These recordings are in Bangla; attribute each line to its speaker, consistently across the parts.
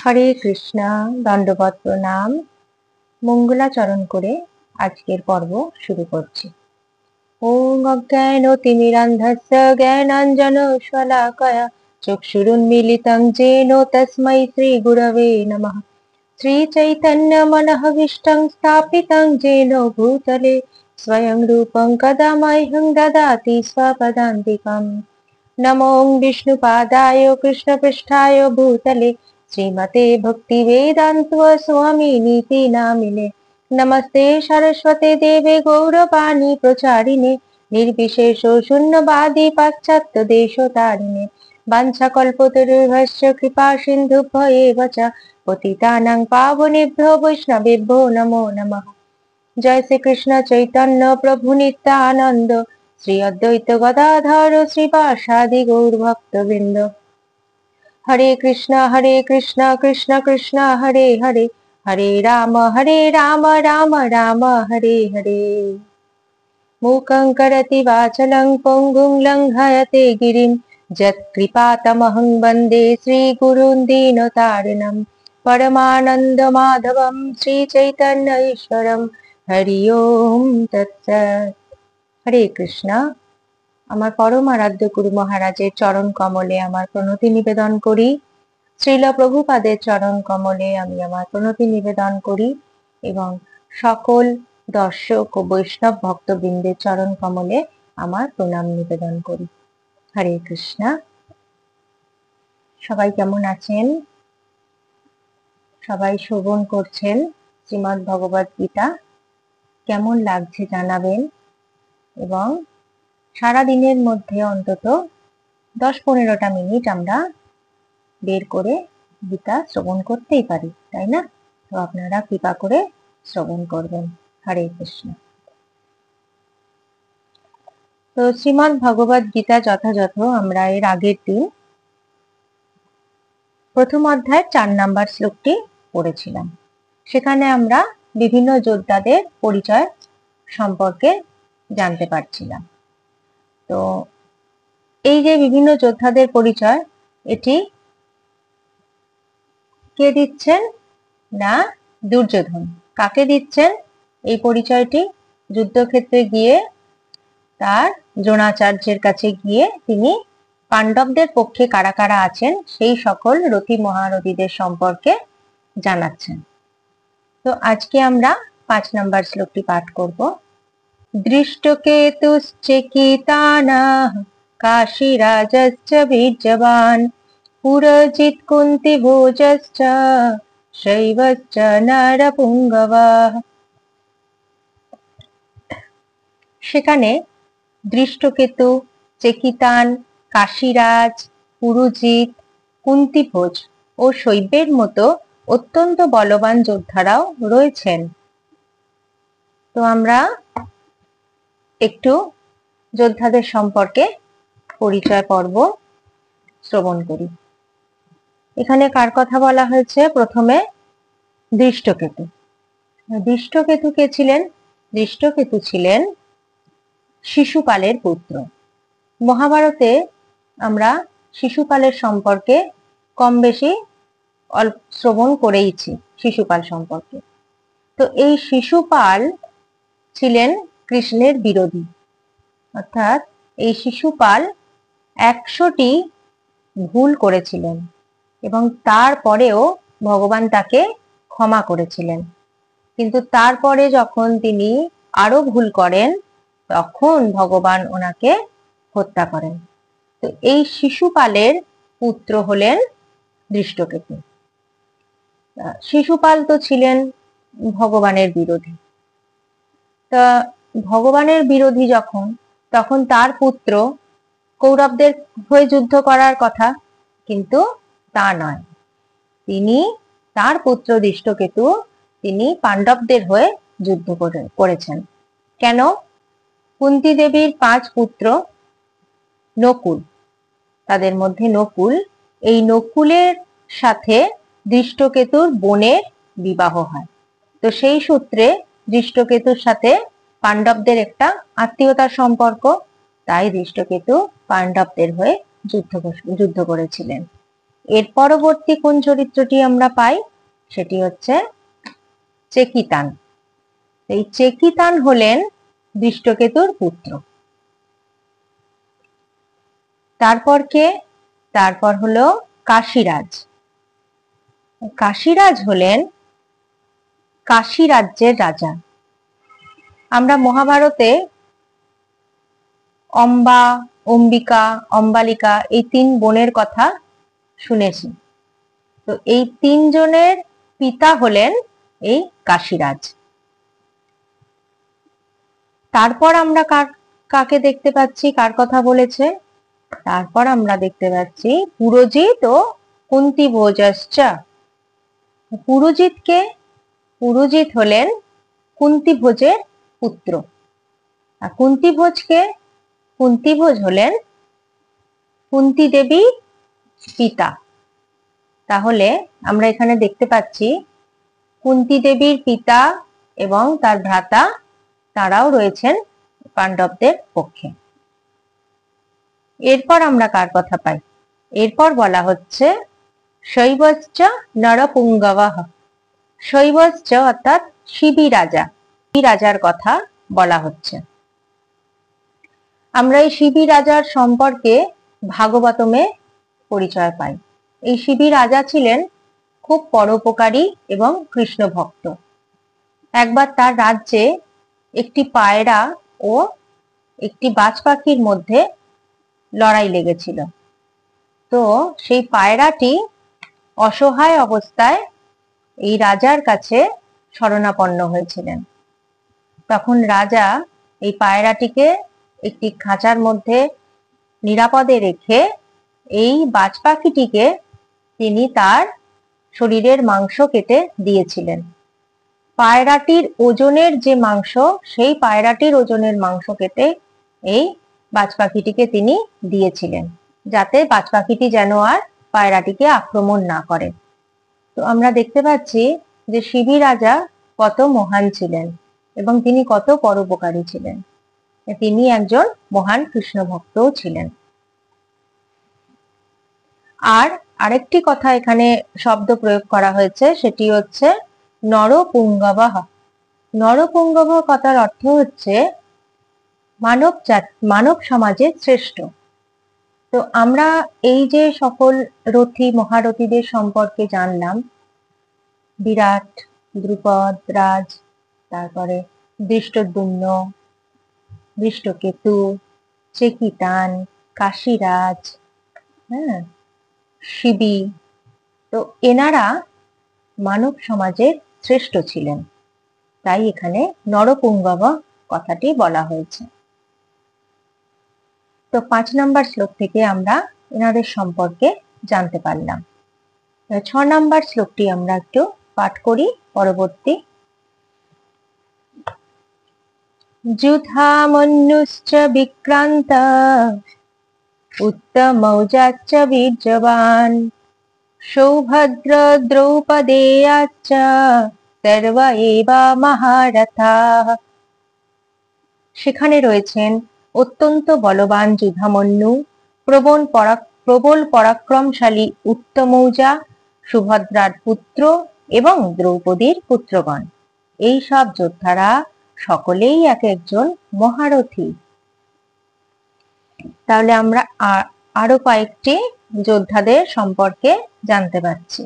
Speaker 1: হরে কৃষ্ণা। দণ্ডবত প্রণাম। মঙ্গলাচরণ করে আজকের পর্ব শুরু করছি। ওম অজ্ঞানতিমিরান্ধস্য জ্ঞানাঞ্জনশলাকয়া চক্ষুরুন্মিলিतं येन তস্मै শ্রীগুরবে নমঃ। শ্রীচৈতন্যমনঃভীষ্টং স্থাপিतं येन ভূতলে স্বয়ং রূপং কদা মह्यं দদাতি स्वपदान्तिकम्। नमो विष्णुपादाय कृष्णपृष्ठाय भूतले श्रीमते भक्तिवेदान्त स्वामिनीति नामिने। नमस्ते सरस्वते देवे गौरवाणी प्रचारिणे निर्विशेष शून्यवादी पाश्चात्य देशतारिणे। वाञ्छाकल्पतरुभ्यश्च कृपा सिन्धुभ्य एव च पतितानां पावनेभ्यो वैष्णवेभ्यो नमो नमः। जय श्री कृष्ण चैतन्य प्रभु नित्यानंद श्री अद्वैत गदाधर श्रीवासादि गौर भक्तवृंद। हरे कृष्ण कृष्ण कृष्ण हरे हरे हरे राम राम राम हरे हरे। मूकं करोति वाचालं पङ्गुं लङ्घयते गिरिं यत्कृपातमहं वन्दे श्रीगुरुं दीनतारिणं। परमानन्दमाधवं श्रीचैतन्य ईश्वरं हरि ओम तत्सत्। हरे कृष्णा। আমার পরম আরাধ্য গুরু মহারাজের চরণ কমলে আমার প্রণতি নিবেদন করি। শ্রীল প্রভুপাদের চরণ কমলে আমি আমার প্রণতি নিবেদন করি এবং সকল দর্শক ও বৈষ্ণব ভক্তবৃন্দের চরণ কমলে আমার প্রণাম নিবেদন করি। হরে কৃষ্ণা। সবাই কেমন আছেন? সবাই শ্রবণ করছেন শ্রীমদ্ ভগবদ গীতা। কেমন লাগছে জানাবেন এবং সারা দিনের মধ্যে অন্তত 10-15টা মিনিট আমরা বের করে গীতা শ্রবণ করতেই পারি, তাই না? তো আপনারা কৃপা করে শ্রবণ করবেন। হরে কৃষ্ণ। তো শ্রীমদ্ ভগবদ গীতা যথাযথ আমরা এর আগের দিন প্রথম অধ্যায়ের 4 নম্বর শ্লোকটি পড়েছিলাম। সেখানে আমরা বিভিন্ন যোদ্ধাদের পরিচয় সম্পর্কে জানতে পারছিলাম। তো এই যে বিভিন্ন যোদ্ধাদের পরিচয়, এটি কে দিচ্ছেন? না, দুর্যোধন। কাকে দিচ্ছেন এই পরিচয়টি? যুদ্ধক্ষেত্রে গিয়ে তার দ্রোণাচার্যের কাছে গিয়ে তিনি পাণ্ডবদের পক্ষে কারা কারা আছেন সেই সকল রথী মহারথীদের সম্পর্কে জানাচ্ছেন। তো আজকে আমরা 5 নম্বর শ্লোকটি পাঠ করব। দৃষ্টকেতুশ্চেকিতানাঃ কাশীরাজশ্চ বীর্যবান পুরজিৎ কুন্তিভোজশ্চ শৈবশ্চ নরপুঙ্গবাঃ। সেখানে দৃষ্টকেতু, চেকিতান, কাশীরাজ, পুরুজিৎ, কুন্তিভোজ ও শৈবের মতো অত্যন্ত বলবান যোদ্ধারাও রয়েছেন। তো আমরা একটু যোদ্ধাদের সম্পর্কে পরিচয় পর্ব শ্রবণ করি। এখানে কার কথা বলা হয়েছে? প্রথমে দৃষ্টকেতু। দৃষ্টকেতু কে ছিলেন? দৃষ্টকেতু ছিলেন শিশুপালের পুত্র। মহাভারতে আমরা শিশুপালের সম্পর্কে কম বেশি শ্রবণ করেইছি শিশুপাল সম্পর্কে। তো এই শিশুপাল ছিলেন কৃষ্ণের বিরোধী, অর্থাৎ এই শিশুপাল 100টি ভুল করেছিলেন এবং তারপরেও ভগবান তাকে ক্ষমা করেছিলেন। কিন্তু তারপরে যখন তিনি আরো ভুল করেন তখন ভগবান ওনাকে হত্যা করেন। তো এই শিশুপালের পুত্র হলেন দৃষ্টকেতু। শিশুপাল তো ছিলেন ভগবানের বিরোধী। তা ভগবানের বিরোধী যখন, তখন তার পুত্র কৌরবদের হয়ে যুদ্ধ করার কথা, কিন্তু তা নয়। তিনি, তার পুত্র দৃষ্টকেতু, তিনি পাণ্ডবদের হয়ে যুদ্ধ করেছেন। কেন? কুন্তী দেবীর 5 পুত্র, নকুল, তাদের মধ্যে নকুল, এই নকুলের সাথে দৃষ্টকেতুর বোনের বিবাহ হয়। তো সেই সূত্রে দৃষ্টকেতুর সাথে পাণ্ডবদের একটা আত্মীয়তার সম্পর্ক, তাই দৃষ্টকেতু পাণ্ডবদের হয়ে যুদ্ধ করেছিলেন। এর পরবর্তী কোন চরিত্রটি আমরা পাই? সেটি হচ্ছে চেকিতান। এই চেকিতান হলেন দৃষ্টকেতুর পুত্র। তারপর কে? তারপর হলো কাশীরাজ। কাশীরাজ হলেন কাশী রাজ্যের রাজা। আমরা মহাভারতে অম্বা, অম্বিকা, অম্বালিকা এই 3 বোনের কথা শুনেছি। তো এই 3 জনের পিতা হলেন এই কাশীরাজ। তারপর আমরা কাকে দেখতে পাচ্ছি, কার কথা বলেছে? তারপর আমরা দেখতে পাচ্ছি পুরোজিত ও কুন্তিভোজশ্চ। পুরোজিত কে? পুরোজিত হলেন কুন্তিভোজের পুত্র। আর কুন্তিভোজ কে? কুন্তিভোজ হলেন কুন্তি দেবীর পিতা। তাহলে আমরা এখানে দেখতে পাচ্ছি কুন্তি দেবীর পিতা এবং তার ভ্রাতা তারাও রয়েছেন পাণ্ডবদের পক্ষে। এরপর আমরা কার কথা পাই? এরপর বলা হচ্ছে শৈবশ্চ নরপুঙ্গবঃ। শৈবশ্চ অর্থাৎ শিবি রাজা, শিবি রাজার কথা বলা হচ্ছে। আমরা এই শিবি রাজার সম্পর্কে ভাগবতমে পরিচয় পাই। এই শিবি রাজা ছিলেন খুব পরোপকারী এবং কৃষ্ণ ভক্ত। একবার তার রাজ্যে একটি পায়রা ও একটি বাজ পাখির মধ্যে লড়াই লেগেছিল। তো সেই পায়রাটি অসহায় অবস্থায় এই রাজার কাছে শরণাপন্ন হয়েছিলেন। তখন রাজা এই পায়রাটিকে একটি খাঁচার মধ্যে নিরাপদে রেখে এই বাজ পাখিটিকে তিনি তার শরীরের মাংস কেটে দিয়েছিলেন। পায়রাটির ওজনের যে মাংস, সেই পায়রাটির ওজনের মাংস কেটে এই বাজ পাখিটিকে তিনি দিয়েছিলেন, যাতে বাজ পাখিটি যেন আর পায়রাটিকে আক্রমণ না করে। তো আমরা দেখতে পাচ্ছি যে শিবি রাজা কত মহান ছিলেন এবং তিনি কত পরোপকারী ছিলেন। তিনি একজন মহান কৃষ্ণ ভক্তও ছিলেন। আর আরেকটি কথা এখানে শব্দ প্রয়োগ করা হয়েছে, সেটি হচ্ছে নরপুঙ্গবঃ। নরপুঙ্গব কথার অর্থ হচ্ছে মানব সমাজের শ্রেষ্ঠ। তো আমরা এই যে সকল রথী মহারথীদের সম্পর্কে জানলাম, বিরাট, দ্রুপদ রাজ, তারপরে দৃষ্টদ্যুম্ন, দৃষ্টকেতু, চেকিতান, কাশীরাজ, হ্যাঁ, শিবি, তো এনারা মানব সমাজের শ্রেষ্ঠ ছিলেন, তাই এখানে নরপুঙ্গব কথাটি বলা হয়েছে। তো 5 নম্বর শ্লোক থেকে আমরা এনাদের সম্পর্কে জানতে পারলাম। 6 নম্বর শ্লোকটি আমরা একটু পাঠ করি পরবর্তী। যুধামন্যুশ্চ বিক্রান্ত উত্তমৌজাশ্চ বীর্যবান সৌভদ্র দ্রৌপদেয়াশ্চ সর্ব এবা মহারথাঃ। সেখানে রয়েছেন অত্যন্ত বলবান যুধামন্যু, প্রবল পরাক্রমশালী উত্তমৌজা, সুভদ্রার পুত্র এবং দ্রৌপদীর পুত্রগণ। এই সব যোদ্ধারা সকলেই এক একজন মহারথী। তাহলে আমরা আরো কয়েকটি যোদ্ধাদের সম্পর্কে জানতে পারছি।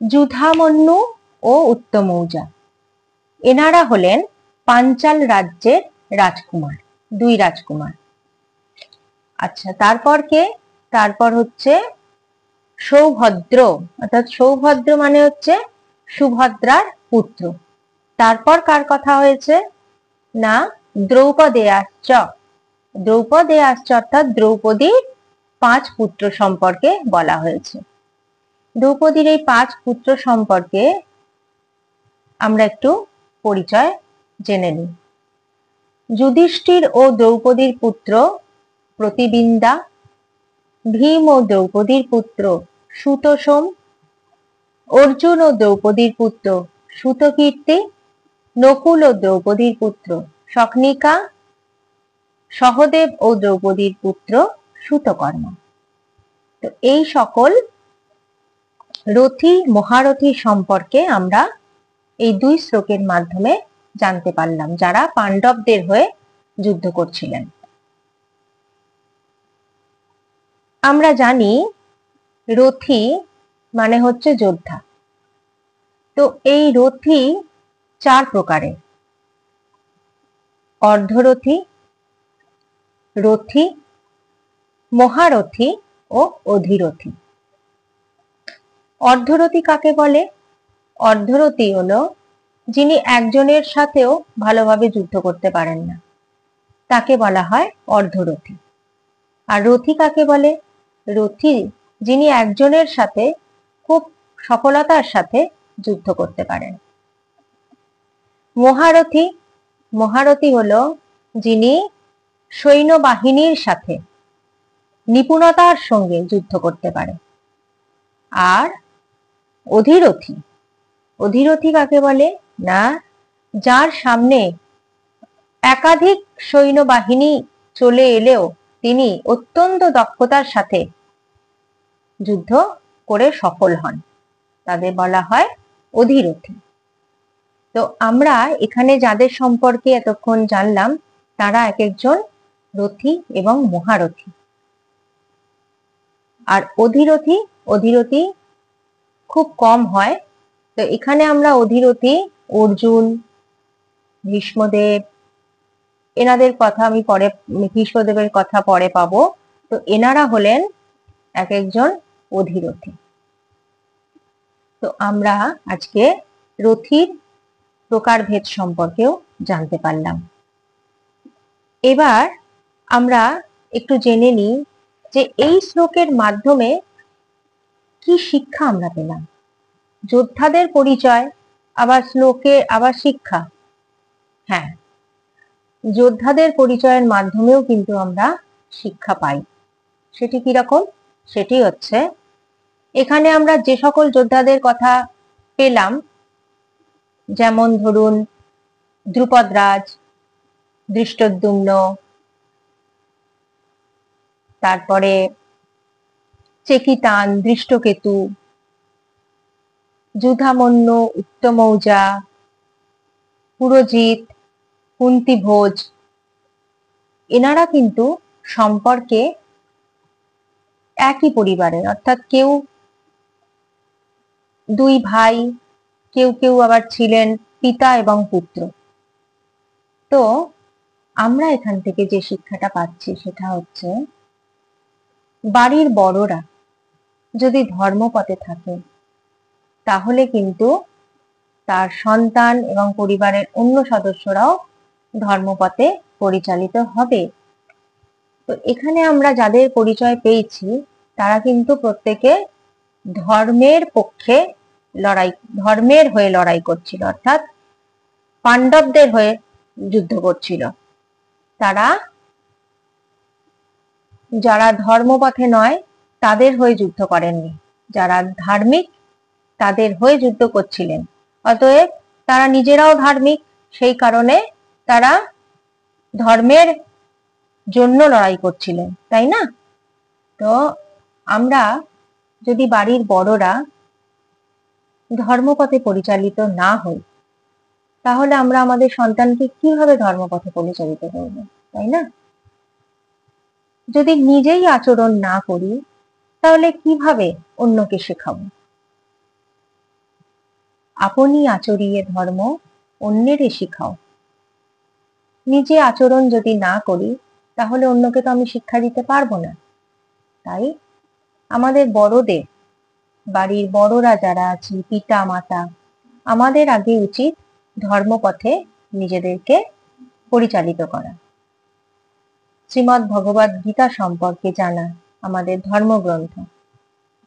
Speaker 1: যুধামন্যু ও উত্তমৌজা, এনারা হলেন পাঞ্চাল রাজ্যের রাজকুমার, 2 রাজকুমার। আচ্ছা, তারপর কে? তারপর হচ্ছে সৌভদ্র, অর্থাৎ সৌভদ্র মানে হচ্ছে সুভদ্রার পুত্র। তারপর কার কথা হয়েছে? না, দ্রৌপদেয়াশ্চ। দ্রৌপদেয়াশ্চ অর্থাৎ দ্রৌপদীর 5 পুত্র সম্পর্কে বলা হয়েছে। দ্রৌপদীর এই 5 পুত্র সম্পর্কে আমরা একটু পরিচয় জেনে নিই। যুধিষ্ঠির ও দ্রৌপদীর পুত্র প্রতিবিন্দা, ভীম ও দ্রৌপদীর পুত্র সুতোষম, অর্জুন ও দ্রৌপদীর পুত্র সুতকীর্তি, নকুল ও দ্রৌপদীর পুত্র শক্নিকা, সহদেব ও দ্রৌপদীর পুত্র সুতকর্মা। তো এই সকল রথী মহারথী সম্পর্কে আমরা এই দুই শ্লোকের মাধ্যমে জানতে পারলাম, যারা পাণ্ডবদের হয়ে যুদ্ধ করছিলেন। আমরা জানি রথী মানে হচ্ছে যোদ্ধা। তো এই রথী চার প্রকারের: অর্ধরথী, রথী, মহারথী ও অধিরথী। অর্ধরথী কাকে বলে? অর্ধরথী হলো যিনি একজনের সাথেও ভালোভাবে যুদ্ধ করতে পারেন না, তাকে বলা হয় অর্ধরথী। আর রথী কাকে বলে? রথী যিনি একজনের সাথে খুব সফলতার সাথে যুদ্ধ করতে পারেন। মহারথী, মহারথী হলো যিনি সৈন্যবাহিনীর সাথে নিপুণতার সঙ্গে যুদ্ধ করতে পারে। আর অধিরথী, অধিরথী কাকে বলে? না, যার সামনে একাধিক সৈন্যবাহিনী চলে এলেও তিনি অত্যন্ত দক্ষতার সাথে যুদ্ধ করে সফল হন, তাদের বলা হয় অধিরথী। তো আমরা এখানে যাদের সম্পর্কে এতক্ষণ জানলাম, তারা এক একজন রথী এবং মহারথী। আর অধিরথী, অধিরথী খুব কম হয়। তো এখানে আমরা অধিরথী অর্জুন, ভীষ্মদেব, এনাদের কথা আমি পরে, ভীষ্মদেবের কথা পরে পাবো। তো এনারা হলেন এক একজন অধিরথী। তো আমরা আজকে রথীর প্রকারভেদ সম্পর্কেও জানতে পারলাম। এবার আমরা একটু জেনে নিই যে এই শ্লোকের মাধ্যমে কি শিক্ষা আমরা পেলাম। যোদ্ধাদের পরিচয়, আবার শ্লোকে আবার শিক্ষা। হ্যাঁ, যোদ্ধাদের পরিচয়ের মাধ্যমেও কিন্তু আমরা শিক্ষা পাই। সেটি কিরকম? সেটি হচ্ছে, এখানে আমরা যে সকল যোদ্ধাদের কথা পেলাম, যেমন ধরুন দ্রুপদরাজ, ধৃষ্টদ্যুম্ন, তারপরে চেকিতান, দৃষ্টকেতু, যুধামন্য, উত্তমৌজা, পুরোজিত, কুন্তিভোজ, এনারা কিন্তু সম্পর্কে একই পরিবারের, অর্থাৎ কেউ দুই ভাই, কেউ কেউ আবার ছিলেন পিতা এবং পুত্র। তো আমরা এখান থেকে যে শিক্ষাটা পাচ্ছি সেটা হচ্ছে, বাড়ির বড়রা যদি ধর্মপথে থাকে তাহলে কিন্তু তার সন্তান এবং পরিবারের অন্য সদস্যরাও ধর্মপথে পরিচালিত হবে। তো এখানে আমরা যাদের পরিচয় পেয়েছি তারা কিন্তু প্রত্যেকে ধর্মের পক্ষে লড়াই, ধর্মের হয়ে লড়াই করছিল, অর্থাৎ পাণ্ডবদের হয়ে যুদ্ধ করছিল। তারা যারা ধর্মপথে নয় তাদের হয়ে যুদ্ধ করেননি, যারা ধার্মিক তাদের হয়ে যুদ্ধ করছিলেন। অতএব তারা নিজেরাও ধার্মিক, সেই কারণে তারা ধর্মের জন্য লড়াই করছিলেন, তাই না? তো আমরা যদি বাড়ির বড়রা ধর্মপথে পরিচালিত না হই, তাহলে আমরা আমাদের সন্তানকে কিভাবে ধর্মপথে পরিচালিত করব, তাই না? যদি নিজেই আচরণ না করি তাহলে কিভাবে অন্যকে শেখাবো? আপনি আচরিয়ে ধর্ম অন্যেরে শিখাও। নিজে আচরণ যদি না করি তাহলে অন্যকে তো আমি শিক্ষা দিতে পারবো না। তাই আমাদের বড়দের, বাড়ির বড়রা যারা আছি, পিতা মাতা, আমাদের আগে উচিত ধর্মপথে নিজেদেরকে পরিচালিত করা। শ্রীমদ্ ভগবদ গীতা সম্পর্কে জানা আমাদের ধর্মগ্রন্থ,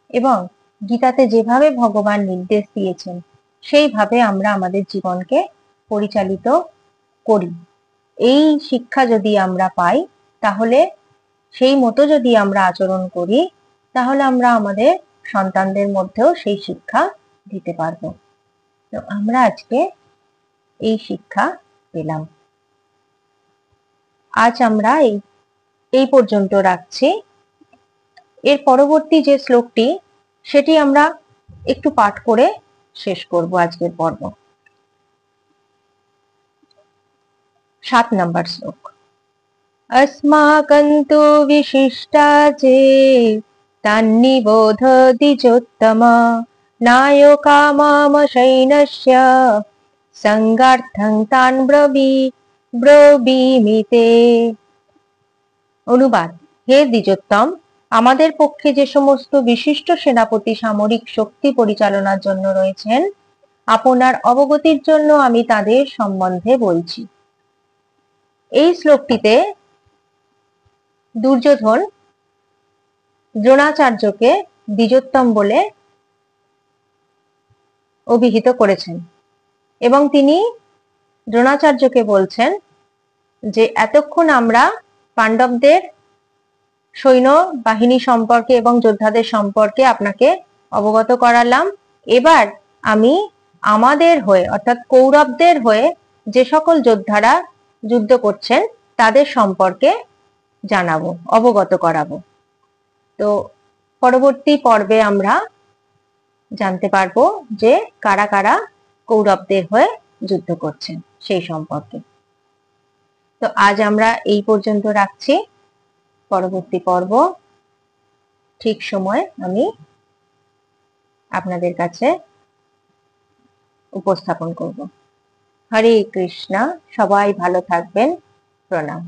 Speaker 1: এবং গীতাতে যেভাবে ভগবান নির্দেশ দিয়েছেন সেইভাবে আমরা আমাদের জীবনকে পরিচালিত করি। এই শিক্ষা যদি আমরা পাই, তাহলে সেই মতো যদি আমরা আচরণ করি, তাহলে আমরা আমাদের সন্তানদের মধ্যেও সেই শিক্ষা দিতে পারবো। তো আমরা আজকে এই শিক্ষা পেলাম। আজ আমরা এই পর্যন্ত রাখছি। এর পরবর্তী যে শ্লোকটি সেটি আমরা একটু পাঠ করে শেষ করব আজকের পর্ব। 7 নম্বর শ্লোক। अस्माकन्तु विशिष्टा चेत् तन्निबोध द्विजोत्तम नायो कामामशैनस्य संगार्थं तान् ব্রবীমিতে। অনুবাদ: হে দ্বিজোত্তম, আমাদের পক্ষে যে সমস্ত বিশিষ্ট সেনাপতি সামরিক শক্তি পরিচালনার জন্য রয়েছেন, আপনার অবগতির জন্য আমি তাদের সম্বন্ধে বলছি। এই শ্লোকটিতে দুর্যোধন দ্রোণাচার্যকে দ্বিজোত্তম বলে অভিহিত করেছেন এবং তিনি দ্রোণাচার্যকে বলছেন যে এতক্ষণ আমরা পাণ্ডবদের সৈন্য বাহিনী সম্পর্কে এবং যোদ্ধাদের সম্পর্কে আপনাকে অবগত করালাম, এবার আমি আমাদের হয়ে অর্থাৎ কৌরবদের হয়ে যে সকল যোদ্ধারা যুদ্ধ করছেন তাদের সম্পর্কে জানাবো, অবগত করাবো। তো পরবর্তী পর্বে আমরা জানতে পারবো যে কারা কারা কৌরবদের হয়ে যুদ্ধ করছেন সেই সম্পর্কে। তো আজ আমরা এই পর্যন্ত রাখছি। পরবর্তী পর্ব ঠিক সময় আমি আপনাদের কাছে উপস্থাপন করব। হরে কৃষ্ণ, সবাই ভালো থাকবেন। প্রণাম।